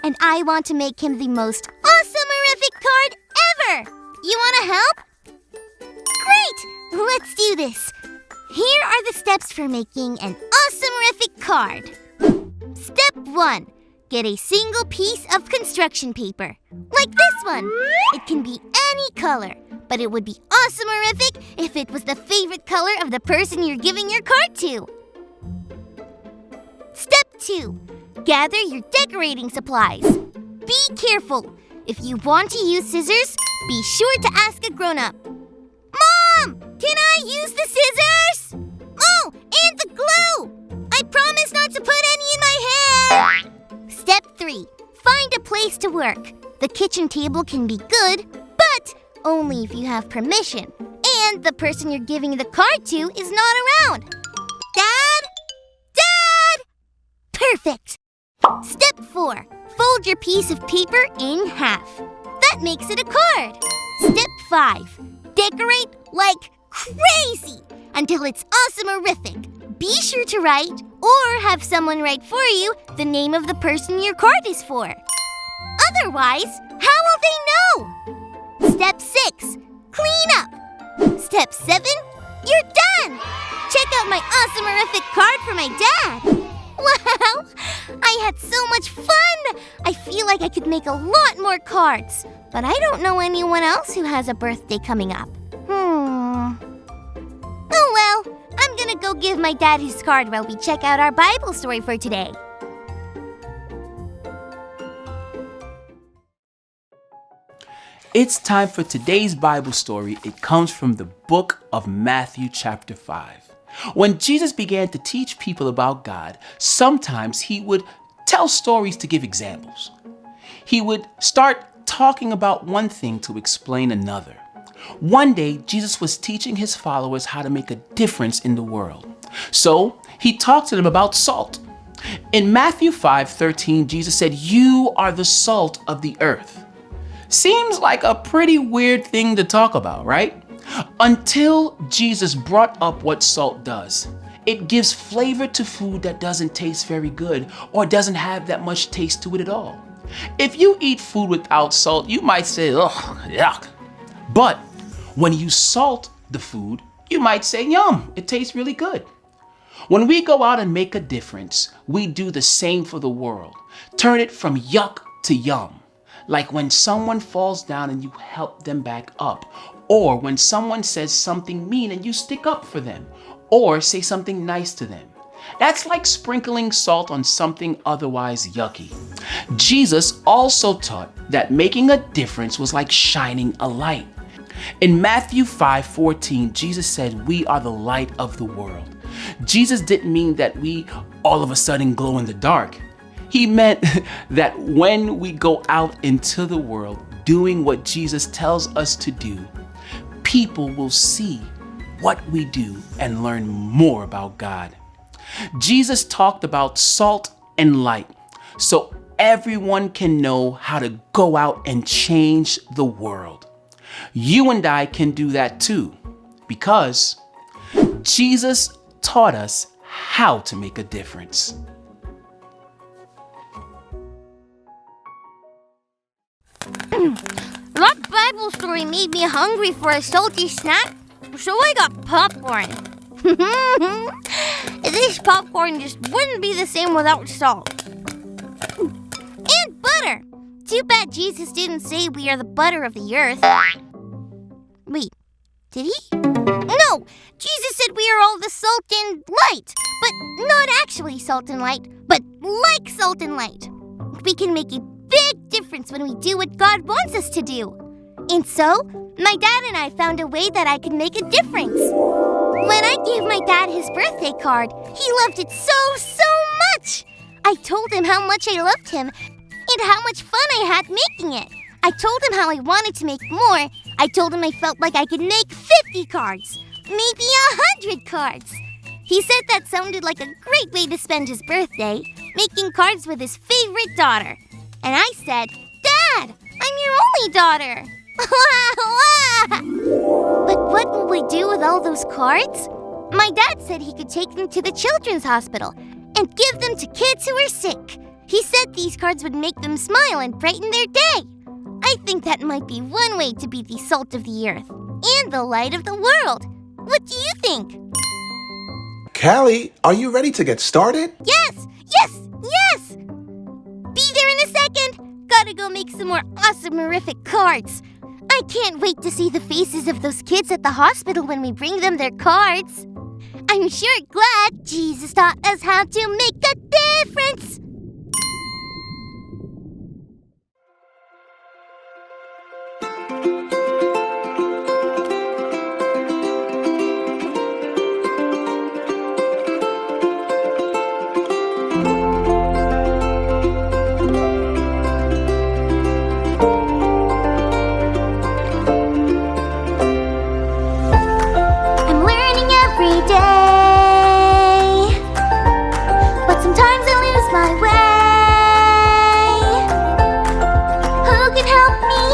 and I want to make him the most awesome-erific card ever! You want to help? Great! Let's do this. Here are the steps for making an awesome-erific card. Step 1. Get a single piece of construction paper, like this one. It can be any color, but it would be awesome-erific if it was the favorite color of the person you're giving your card to. Step 2. Gather your decorating supplies. Be careful. If you want to use scissors, be sure to ask a grown-up. Mom, can I use the scissors? Oh, and the glue! I promise not to put any in my hair! Step 3. Find a place to work. The kitchen table can be good, but only if you have permission, and the person you're giving the card to is not around. Dad? Dad! Perfect! Step 4. Fold your piece of paper in half. That makes it a card. Step 5. Decorate like crazy until it's awesome-erific. Be sure to write, or have someone write for you, the name of the person your card is for. Otherwise, how will they know? Step 6. Clean up. Step 7. You're done! Check out my awesome-erific card for my dad. Wow! I had so much fun! I feel like I could make a lot more cards, but I don't know anyone else who has a birthday coming up. Oh well, I'm gonna go give my dad his card while we check out our Bible story for today. It's time for today's Bible story. It comes from the book of Matthew chapter 5. When Jesus began to teach people about God, sometimes he would tell stories to give examples. He would start talking about one thing to explain another. One day, Jesus was teaching his followers how to make a difference in the world. So he talked to them about salt. In Matthew 5:13, Jesus said, "You are the salt of the earth." Seems like a pretty weird thing to talk about, right? Until Jesus brought up what salt does. It gives flavor to food that doesn't taste very good or doesn't have that much taste to it at all. If you eat food without salt, you might say, "Ugh, yuck." But when you salt the food, you might say, "Yum, it tastes really good." When we go out and make a difference, we do the same for the world. Turn it from yuck to yum. Like when someone falls down and you help them back up, or when someone says something mean and you stick up for them, or say something nice to them. That's like sprinkling salt on something otherwise yucky. Jesus also taught that making a difference was like shining a light. In Matthew 5:14, Jesus said, "We are the light of the world." Jesus didn't mean that we all of a sudden glow in the dark. He meant that when we go out into the world doing what Jesus tells us to do, people will see what we do and learn more about God. Jesus talked about salt and light so everyone can know how to go out and change the world. You and I can do that too, because Jesus taught us how to make a difference. That Bible story made me hungry for a salty snack, so I got popcorn. This popcorn just wouldn't be the same without salt. And butter. Too bad Jesus didn't say we are the butter of the earth. Wait, did he? No, Jesus said we are all the salt and light, but not actually salt and light, but like salt and light. We can make a big difference when we do what God wants us to do. And so, my dad and I found a way that I could make a difference. When I gave my dad his birthday card, he loved it so much. I told him how much I loved him and how much fun I had making it. I told him how I wanted to make more. I told him I felt like I could make 50 cards, maybe 100 cards. He said that sounded like a great way to spend his birthday, making cards with his favorite daughter. And I said, "Dad, I'm your only daughter." But what will we do with all those cards? My dad said he could take them to the children's hospital and give them to kids who are sick. He said these cards would make them smile and brighten their day. I think that might be one way to be the salt of the earth and the light of the world. What do you think? Callie, are you ready to get started? Yes! Yes! Yes! Be there in a second. Gotta go make some more awesome, horrific cards. I can't wait to see the faces of those kids at the hospital when we bring them their cards. I'm sure glad Jesus taught us how to make a difference. Every day, but sometimes I lose my way. Who can help me?